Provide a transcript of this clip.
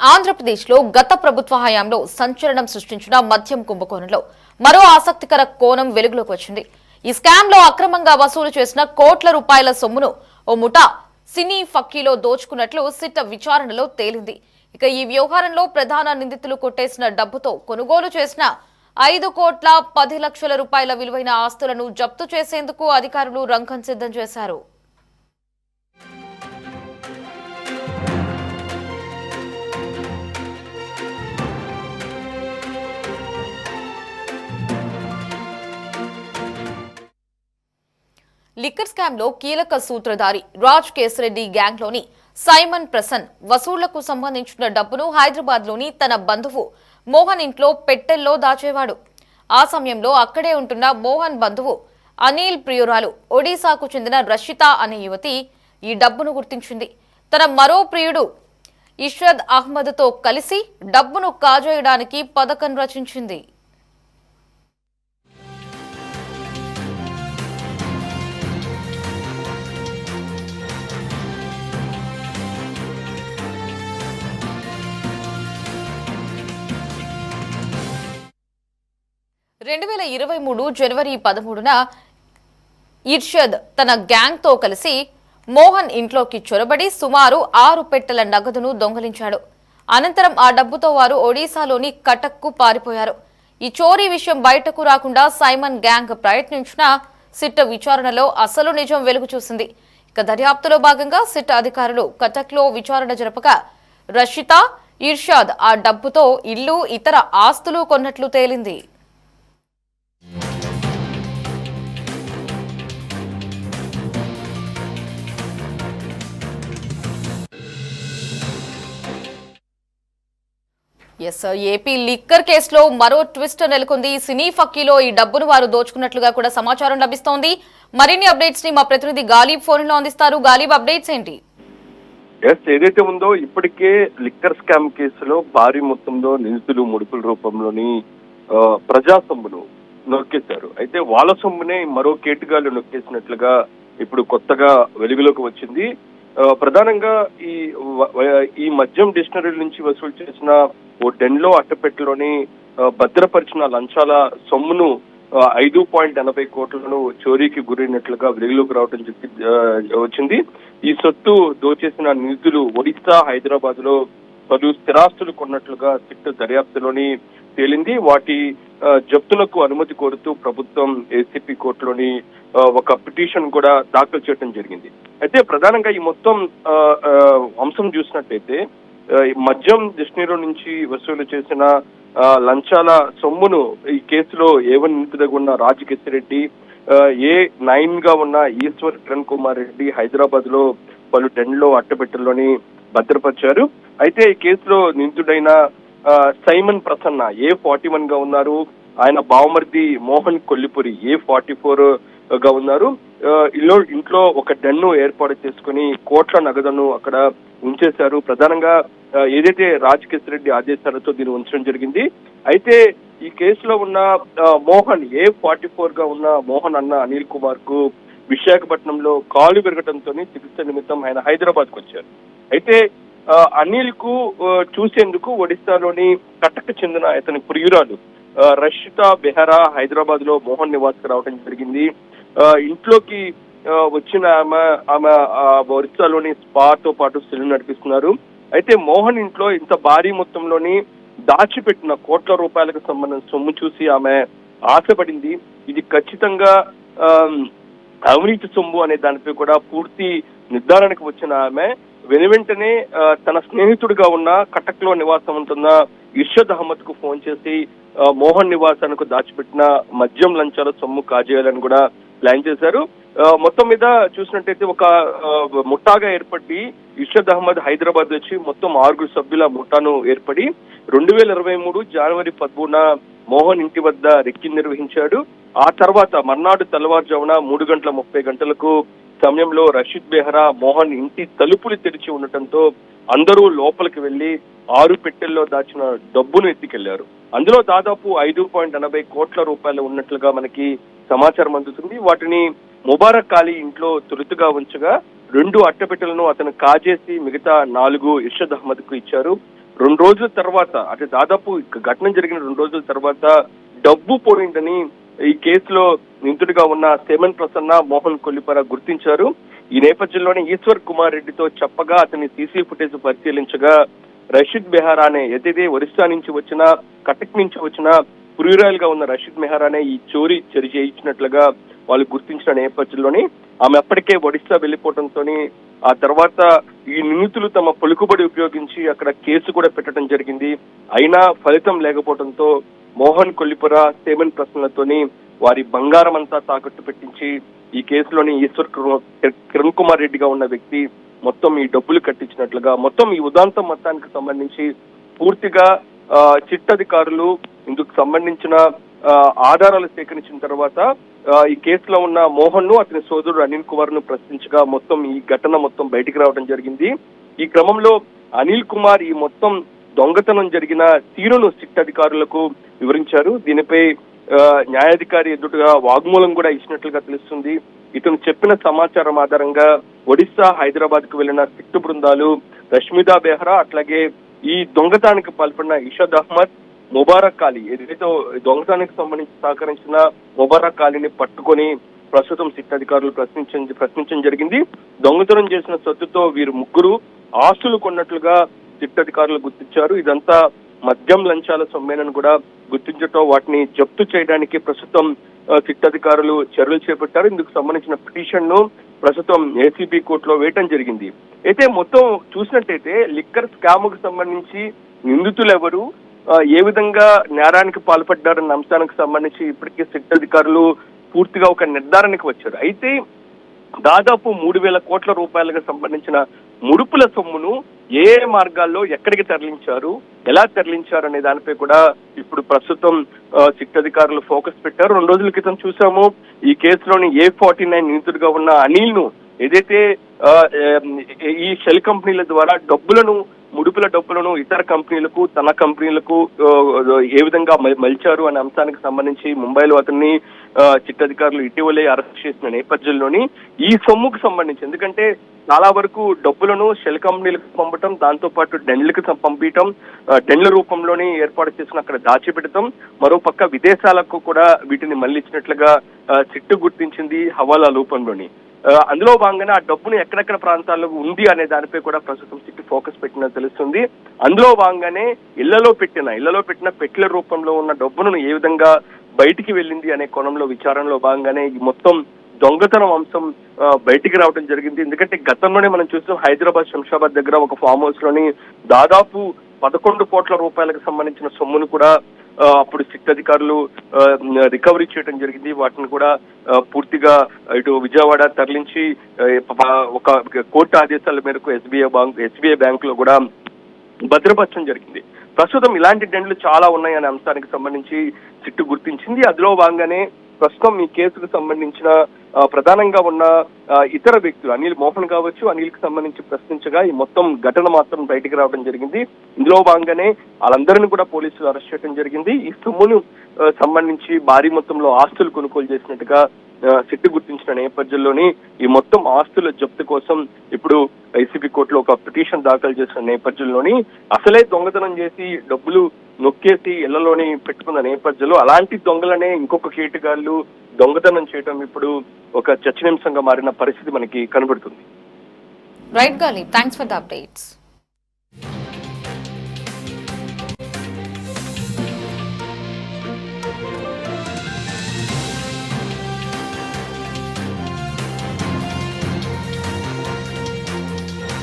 ఆంధ్రప్రదేశ్లో గత ప్రభుత్వ హయాంలో సంచలనం సృష్టించిన మద్యం కుంభకోణంలో మరో ఆసక్తికర కోణం వెలుగులోకి వచ్చింది. ఈ స్కామ్ లో అక్రమంగా వసూలు చేసిన కోట్ల రూపాయల సొమ్మును ఓ ముఠా సినీ ఫక్కీలో దోచుకున్నట్లు సిట్ విచారణలో తేలింది. ఇక ఈ వ్యవహారంలో ప్రధాన నిందితులు కొట్టేసిన డబ్బుతో కొనుగోలు చేసిన 5,10,00,000 రూపాయల విలువైన ఆస్తులను జప్తు చేసేందుకు అధికారులు రంగం సిద్ధం చేశారు. లిక్కర్ స్కామ్ లో కీలక సూత్రధారి రాజ్ కేశరెడ్డి గ్యాంగ్ లోని సైమన్ ప్రసన్ వసూళ్లకు సంబంధించిన డబ్బును హైదరాబాద్ లోని తన బంధువు మోహన్ ఇంట్లో పెట్టెల్లో దాచేవాడు. ఆ సమయంలో అక్కడే ఉంటున్న మోహన్ బంధువు అనిల్ ప్రియురాలు ఒడిశాకు చెందిన రషిత అనే యువతి ఈ డబ్బును గుర్తించింది. తన మరో ప్రియుడు ఇష్రద్ అహ్మద్ తో కలిసి డబ్బును కాజేయడానికి పథకం రచించింది. జనవరి 13న ఇర్షద్ తన గ్యాంగ్ తో కలిసి మోహన్ ఇంట్లోకి చొరబడి సుమారు 6 పెట్టెల నగదును దొంగలించాడు. అనంతరం ఆ డబ్బుతో వారు ఒడిశాలోని కటక్కు పారిపోయారు. ఈ చోరీ విషయం బయటకు రాకుండా సైమన్ గ్యాంగ్ ప్రయత్నించిన సిట్ విచారణలో అసలు నిజం వెలుగు చూసింది. ఇక దర్యాప్తులో భాగంగా సిట్ అధికారులు కటక్లో విచారణ జరపగా రషిత, ఇర్షాద్ ఆ డబ్బుతో ఇల్లు, ఇతర ఆస్తులు కొన్నట్లు తేలింది. ఏపీ లిక్కర్ కేసులో మరో ట్విస్ట్ నెలకొంది. సినీ ఫక్కీలో ఈ డబ్బును వారు దోచుకున్నట్లుగా కూడా సమాచారం లభిస్తోంది. మరిన్ని అప్డేట్స్ ని మా ప్రతినిధి గాలిబ్ ఫోన్ లో అందిస్తారు. గాలిబ్, అప్డేట్స్ ఏంటి? ఏదైతే ఉందో ఇప్పటికే లిక్కర్ స్కామ్ కేసులో భారీ మొత్తంలో నిందితులు ముడుపుల రూపంలోని ప్రజా సొమ్మును నొక్కేశారు. అయితే వాళ్ళ సొమ్మునే మరో కేటుగాలు నొక్కేసినట్లుగా ఇప్పుడు కొత్తగా వెలుగులోకి వచ్చింది. ప్రధానంగా ఈ మద్యం డిక్షనరీ నుంచి వసూలు చేసిన ఓ డెన్లో అట్టపెట్టెలోని భద్రపరిచిన లంచాల సొమ్మును 5.80 కోట్లను చోరీకి గురైనట్లుగా వెలుగులోకి రావడం వచ్చింది. ఈ సొత్తు దోచేసిన నిధులు ఒడిశా, హైదరాబాద్ లో పలు స్థిరాస్తులు కొన్నట్లుగా సిట్ దర్యాప్తులోని తేలింది. వాటి జప్తులకు అనుమతి కోరుతూ ప్రభుత్వం ఏసీపీ కోర్టులోని ఒక పిటిషన్ కూడా దాఖలు చేయడం జరిగింది. అయితే ప్రధానంగా ఈ మొత్తం అంశం చూసినట్టయితే మద్యం డిక్షనరీ నుంచి వసూలు చేసిన లంచాల సొమ్మును ఈ కేసులో ఏవన్ నిందితుడిగా ఉన్న రాజ్ కేశరెడ్డి, A9 గా ఉన్న ఈశ్వర్ కిరణ్ కుమార్ రెడ్డి హైదరాబాద్ లో పలు డెన్లో అట్టపెట్టెల్లోని భద్రపరిచారు. అయితే ఈ కేసులో నిందితుడైన సైమన్ ప్రసన్న A41 గా ఉన్నారు. ఆయన బావమర్ది మోహన్ కొల్లిపురి A44 గా ఉన్నారు. ఇంట్లో ఒక డెన్ను ఏర్పాటు చేసుకుని కోట్ల నగదును అక్కడ ఉంచేశారు. ప్రధానంగా ఏదైతే రాజ్ కేశరెడ్డి ఆదేశాలతో దీన్ని ఉంచడం జరిగింది. అయితే ఈ కేసులో ఉన్న మోహన్ A44 గా ఉన్న మోహన్ అన్న అనిల్ కుమార్ కు విశాఖపట్నంలో కాలు విరగటంతో చికిత్స నిమిత్తం ఆయన హైదరాబాద్ కు వచ్చారు. అయితే అనిల్ కు చూసేందుకు ఒడిశాలోని కటక్ చెందిన అతని ప్రియురాలు రషిత బెహరా హైదరాబాద్ లో మోహన్ నివాస్ రావడం జరిగింది. ఇంట్లోకి వచ్చిన ఆమె ఒరిస్సాలోని స్పాతో పాటు సెలూన్ నడిపిస్తున్నారు. అయితే మోహన్ ఇంట్లో ఇంత భారీ మొత్తంలోని దాచిపెట్టిన కోట్ల రూపాయలకు సంబంధించిన సొమ్ము చూసి ఆమె ఆశపడింది. ఇది ఖచ్చితంగా అవినీతి సొమ్ము అనే దానిపై కూడా పూర్తి నిర్ధారణకు వచ్చిన ఆమె వెనువెంటనే తన స్నేహితుడిగా ఉన్న కటక్ లో నివాసం ఉంటున్న ఇర్షద్ అహ్మద్ కు ఫోన్ చేసి మోహన్ నివాసానికి దాచిపెట్టిన మద్యం లంచాల సొమ్ము కాజేయాలని కూడా ప్లాన్ చేశారు. మొత్తం మీద చూసినట్టయితే ఒక ముఠాగా ఏర్పడి ఇర్షద్ అహ్మద్ హైదరాబాద్ వచ్చి మొత్తం 6 సభ్యుల ముఠాను ఏర్పడి 2023 జనవరి 13న మోహన్ ఇంటి వద్ద రెక్కి నిర్వహించాడు. ఆ తర్వాత మర్నాడు తెల్లవారుజామున 3:30 సమయంలో రషీద్ బెహరా మోహన్ ఇంటి తలుపులు తెరిచి ఉండటంతో అందరూ లోపలికి వెళ్లి 6 పెట్టెల్లో దాచిన డబ్బును ఎత్తికెళ్లారు. అందులో దాదాపు 5.80 కోట్ల రూపాయలు ఉన్నట్లుగా మనకి సమాచారం అందుతుంది. వాటిని ముబారక్ అలీ ఇంట్లో తొలుతుగా ఉంచగా 2 అట్టపెట్టెలను అతను కాజేసి మిగతా 4 ఇర్షద్ అహ్మద్ కు ఇచ్చారు. 2 రోజుల తర్వాత అంటే దాదాపు ఘటన జరిగిన 2 రోజుల తర్వాత డబ్బు పోయిందని ఈ కేసులో నిందితుడిగా ఉన్న సేమన్ ప్రసన్న, మోహన్ కొల్లిపర గుర్తించారు. ఈ నేపథ్యంలోనే ఈశ్వర్ కుమార్ రెడ్డితో చెప్పగా అతని సీసీ ఫుటేజ్ పరిశీలించగా రషీద్ మెహరా అనే ఏదైతే ఒరిస్సా నుంచి వచ్చిన కటక్ నుంచి వచ్చిన పురిరాయల్ గా ఉన్న రషీద్ మెహరా అనే ఈ చోరీ చర్య చేయించినట్లుగా వాళ్ళు గుర్తించిన నేపథ్యంలోని ఆమె అప్పటికే ఒడిశా వెళ్లిపోవడంతో ఆ తర్వాత ఈ నిందితులు తమ పలుకుబడి ఉపయోగించి అక్కడ కేసు కూడా పెట్టడం జరిగింది. అయినా ఫలితం లేకపోవడంతో మోహన్ కొల్లిపుర, సేమన్ ప్రసన్నతోని వారి బంగారం అంతా తాకట్టు పెట్టించి ఈ కేసులోని కిరణ్ కుమార్ రెడ్డిగా ఉన్న వ్యక్తి మొత్తం ఈ డబ్బులు కట్టించినట్లుగా మొత్తం ఈ ఉదాంతం మొత్తానికి సంబంధించి పూర్తిగా చిట్టధికారులు ఇందుకు సంబంధించిన ఆధారాలు సేకరించిన తర్వాత ఈ కేసులో ఉన్న మోహన్ ను అతని సోదరుడు అనిల్ కుమార్ ను ప్రశ్నించగా మొత్తం ఈ ఘటన మొత్తం బయటికి రావడం జరిగింది. ఈ క్రమంలో అనిల్ కుమార్ ఈ మొత్తం దొంగతనం జరిగిన తీరును సిట్ అధికారులకు వివరించారు. దీనిపై న్యాయాధికారి ఎదుటిగా వాగ్మూలం కూడా ఇచ్చినట్లుగా తెలుస్తుంది. ఇతను చెప్పిన సమాచారం ఆధారంగా ఒడిశా, హైదరాబాద్ కు వెళ్లిన సిట్ బృందాలు రష్మిదా బెహ్రా అట్లాగే ఈ దొంగతనానికి పాల్పడిన ఇషద్ అహ్మద్, ముబారక్ అలీ ఏదైతే దొంగతనానికి సంబంధించి సహకరించిన ముబారక్ అలీని పట్టుకొని ప్రస్తుతం సిట్ అధికారులు ప్రశ్నించడం జరిగింది. దొంగతనం చేసిన సొత్తుతో వీరు ముగ్గురు ఆస్తులు కొన్నట్లుగా సిట్ అధికారులు గుర్తించారు. ఇదంతా మద్యం లంచాల సొమ్మేనని కూడా గుర్తించటం వాటిని జప్తు చేయడానికి ప్రస్తుతం సిట్ అధికారులు చర్యలు చేపట్టారు. ఇందుకు సంబంధించిన పిటిషన్ ను ప్రస్తుతం ఏసీబీ కోర్టులో వేయటం జరిగింది. అయితే మొత్తం చూసినట్టయితే లిక్కర్ స్కామ్ కు సంబంధించి నిందితులు ఎవరు, ఏ విధంగా నేరానికి పాల్పడ్డారన్న అంశానికి సంబంధించి ఇప్పటికే సిట్ అధికారులు పూర్తిగా ఒక నిర్ధారణకు వచ్చారు. అయితే దాదాపు 3,000 కోట్ల రూపాయలకు సంబంధించిన ముడుపుల సొమ్మును ఏ మార్గాల్లో ఎక్కడికి తరలించారు, ఎలా తరలించారు అనే దానిపై కూడా ఇప్పుడు ప్రస్తుతం సిట్ అధికారులు ఫోకస్ పెట్టారు. 2 రోజుల క్రితం చూసాము ఈ కేసులోని A49 నిందితుడిగా ఉన్న అనిల్ ను ఏదైతే ఈ షెల్ కంపెనీల ద్వారా ముడుపుల డబ్బులను ఇతర కంపెనీలకు, తన కంపెనీలకు ఏ విధంగా మలిచారు అనే అంశానికి సంబంధించి ముంబైలో అతన్ని సిట్ అధికారులు ఇటీవలే అరెస్ట్ చేసిన నేపథ్యంలోని ఈ సొమ్ముకు సంబంధించి ఎందుకంటే చాలా వరకు డబ్బులను షెల్ కంపెనీలకు పంపటం, దాంతో పాటు డెన్లకు పంపించడం, డెన్ల రూపంలోని ఏర్పాటు చేసుకుని అక్కడ దాచిపెట్టడం, మరోపక్క విదేశాలకు కూడా వీటిని మళ్లించినట్లుగా సిట్టు గుర్తించింది హవాలా రూపంలోని. అందులో భాగంగానే ఆ డబ్బును ఎక్కడెక్కడ ప్రాంతాల్లో ఉంది అనే దానిపై కూడా ప్రస్తుతం సిట్ ఫోకస్ పెట్టినట్టు తెలుస్తుంది. అందులో భాగంగానే ఇళ్లలో పెట్టిన పెట్టెల రూపంలో ఉన్న డబ్బును ఏ విధంగా బయటికి వెళ్ళింది అనే కోణంలో విచారణలో భాగంగానే ఈ మొత్తం దొంగతనం అంశం బయటికి రావడం జరిగింది. ఎందుకంటే గతంలోనే మనం చూస్తాం హైదరాబాద్ శంషాబాద్ దగ్గర ఒక ఫామ్ హౌస్ లోని దాదాపు 11 కోట్ల రూపాయలకు సంబంధించిన సొమ్మును కూడా అప్పుడు సిట్ అధికారులు రికవరీ చేయడం జరిగింది. వాటిని కూడా పూర్తిగా ఇటు విజయవాడ తరలించి ఒక కోర్టు ఆదేశాల మేరకు ఎస్బీఐ బ్యాంక్ లో కూడా భద్రపరచడం జరిగింది. ప్రస్తుతం ఇలాంటి డెండ్లు చాలా ఉన్నాయనే అంశానికి సంబంధించి సిట్టు గుర్తించింది. అందులో భాగంగానే ప్రస్తుతం ఈ కేసుకు సంబంధించిన ప్రధానంగా ఉన్న ఇతర వ్యక్తులు మోహన్ కావచ్చు, అనిల్ కి సంబంధించి ప్రశ్నించగా ఈ మొత్తం ఘటన మాత్రం బయటికి రావడం జరిగింది. ఇందులో భాగంగానే వాళ్ళందరినీ కూడా పోలీసులు అరెస్ట్ చేయడం జరిగింది. ఈ సొమ్మును సంబంధించి భారీ మొత్తంలో ఆస్తులు కొనుగోలు చేసినట్టుగా సిట్టు గుర్తించిన నేపథ్యంలోని ఈ మొత్తం ఆస్తుల జప్తు కోసం ఇప్పుడు ఐసీబీ కోర్టులో ఒక పిటిషన్ దాఖలు చేసిన నేపథ్యంలోని అసలే దొంగతనం చేసి డబ్బులు నొక్కేసి ఇళ్లలోని పెట్టుకున్న నేపథ్యంలో అలాంటి దొంగలనే ఇంకొక కేటుగాళ్లు దొంగతనం చేయడం ఇప్పుడు ఒక చర్చనీయాంశంగా మారిన పరిస్థితి మనకి కనబడుతుంది. రైట్ గాలి, థ్యాంక్స్ ఫర్ ద అప్డేట్స్.